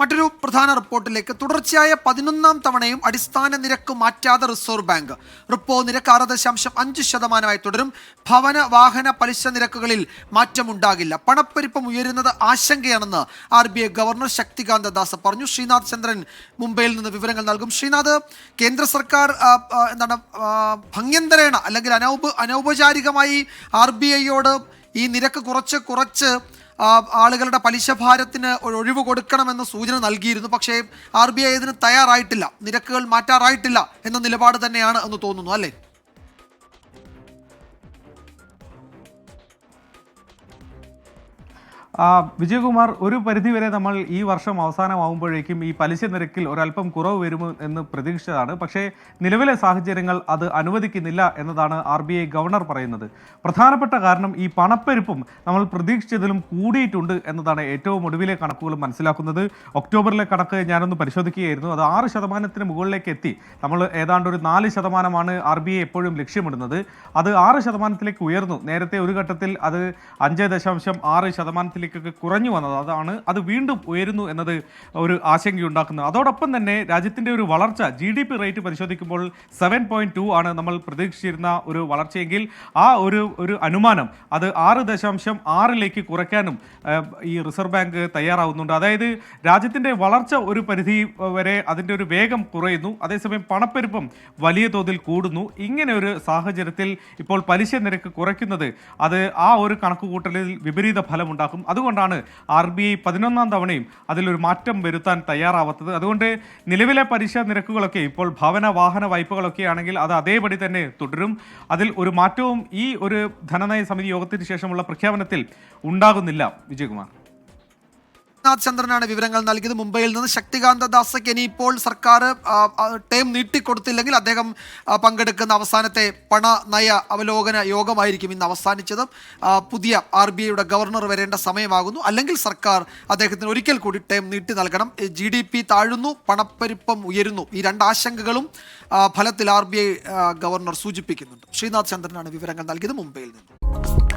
മറ്റൊരു പ്രധാന റിപ്പോർട്ടിലേക്ക്. തുടർച്ചയായ 11ാം തവണയും അടിസ്ഥാന നിരക്ക് മാറ്റാതെ റിസർവ് ബാങ്ക്. റിപ്പോ നിരക്ക് 6.5% തുടരും. ഭവന വാഹന പലിശ നിരക്കുകളിൽ മാറ്റമുണ്ടാകില്ല. പണപ്പെരുപ്പം ഉയരുന്നത് ആശങ്കയാണെന്ന് RBI ഗവർണർ ശക്തികാന്ത ദാസ് പറഞ്ഞു. ശ്രീനാഥ് ചന്ദ്രൻ മുംബൈയിൽ നിന്ന് വിവരങ്ങൾ നൽകും. ശ്രീനാഥ്, കേന്ദ്ര സർക്കാർ ഭംഗ്യന്തരേണ അല്ലെങ്കിൽ അനൗപചാരികമായി RBIയോട് ഈ നിരക്ക് കുറച്ച് ആളുകളുടെ പലിശ ഭാരത്തിന് ഒരു ഒഴിവ് കൊടുക്കണമെന്ന സൂചന നൽകിയിരുന്നു. പക്ഷേ RBI ഇതിന് തയ്യാറായിട്ടില്ല, നിരക്കുകൾ മാറ്റാറായിട്ടില്ല എന്ന നിലപാട് തന്നെയാണ് എന്ന് തോന്നുന്നു, അല്ലേ? വിജയകുമാർ, ഒരു പരിധിവരെ നമ്മൾ ഈ വർഷം അവസാനമാകുമ്പോഴേക്കും ഈ പലിശ നിരക്കിൽ ഒരല്പം കുറവ് വരുമോ എന്ന് പ്രതീക്ഷിച്ചതാണ്. പക്ഷേ നിലവിലെ സാഹചര്യങ്ങൾ അത് അനുവദിക്കുന്നില്ല എന്നതാണ് RBI ഗവർണർ പറയുന്നത്. പ്രധാനപ്പെട്ട കാരണം ഈ പണപ്പെരുപ്പം നമ്മൾ പ്രതീക്ഷിച്ചതിലും കൂടിയിട്ടുണ്ട് എന്നതാണ് ഏറ്റവും ഒടുവിലെ കണക്കുകൾ മനസ്സിലാക്കുന്നത്. ഒക്ടോബറിലെ കണക്ക് ഞാനൊന്ന് പരിശോധിക്കുകയായിരുന്നു. അത് 6% മുകളിലേക്ക് എത്തി. നമ്മൾ ഏതാണ്ട് ഒരു 4% RBI എപ്പോഴും ലക്ഷ്യമിടുന്നത്. അത് 6% ഉയർന്നു. നേരത്തെ ഒരു ഘട്ടത്തിൽ അത് 5.6% കുറഞ്ഞു വന്നത്. അത് വീണ്ടും ഉയരുന്നു എന്നത് ഒരു ആശങ്കയുണ്ടാക്കുന്നത്. അതോടൊപ്പം തന്നെ രാജ്യത്തിന്റെ ഒരു വളർച്ച GDP റേറ്റ് പരിശോധിക്കുമ്പോൾ 7.2 ആണ് നമ്മൾ പ്രതീക്ഷിച്ചിരുന്ന ഒരു വളർച്ചയെങ്കിൽ ആ ഒരു അനുമാനം അത് 6.6 കുറയ്ക്കാനും ഈ റിസർവ് ബാങ്ക് തയ്യാറാവുന്നുണ്ട്. അതായത് രാജ്യത്തിന്റെ വളർച്ച ഒരു പരിധി വരെ അതിന്റെ ഒരു വേഗം കുറയുന്നു, അതേസമയം പണപ്പെരുപ്പം വലിയ തോതിൽ കൂടുന്നു. ഇങ്ങനെ ഒരു സാഹചര്യത്തിൽ ഇപ്പോൾ പലിശ നിരക്ക് കുറയ്ക്കുന്നത് അത് ആ ഒരു കണക്കുകൂട്ടലിൽ വിപരീത ഫലമുണ്ടാക്കും. അതുകൊണ്ടാണ് RBI 11ാം തവണയും അതിലൊരു മാറ്റം വരുത്താൻ തയ്യാറാവാത്തത്. അതുകൊണ്ട് നിലവിലെ പലിശ നിരക്കുകളൊക്കെ ഇപ്പോൾ ഭവന വാഹന വായ്പകളൊക്കെ ആണെങ്കിൽ അത് അതേപടി തന്നെ തുടരും. അതിൽ ഒരു മാറ്റവും ഈ ഒരു ധനനയ സമിതി യോഗത്തിന് ശേഷമുള്ള പ്രഖ്യാപനത്തിൽ ഉണ്ടാകുന്നില്ല. വിജയകുമാർ. ശ്രീനാഥ് ചന്ദ്രനാണ് വിവരങ്ങൾ നൽകിയത് മുംബൈയിൽ നിന്ന്. ശക്തികാന്ത ദാസയ്ക്ക് ഇനിയിപ്പോൾ സർക്കാർ ടൈം നീട്ടിക്കൊടുത്തില്ലെങ്കിൽ അദ്ദേഹം പങ്കെടുക്കുന്ന അവസാനത്തെ പണനയ അവലോകന യോഗമായിരിക്കും ഇന്ന് അവസാനിച്ചത്. പുതിയ RBIയുടെ ഗവർണർ വരേണ്ട സമയമാകുന്നു. അല്ലെങ്കിൽ സർക്കാർ അദ്ദേഹത്തിന് ഒരിക്കൽ കൂടി ടൈം നീട്ടി നൽകണം. GDP താഴുന്നു, പണപ്പെരുപ്പം ഉയരുന്നു. ഈ രണ്ട് ആശങ്കകളും ഫലത്തിൽ RBI ഗവർണർ സൂചിപ്പിക്കുന്നുണ്ട്. ശ്രീനാഥ് ചന്ദ്രനാണ് വിവരങ്ങൾ നൽകിയത് മുംബൈയിൽ നിന്ന്.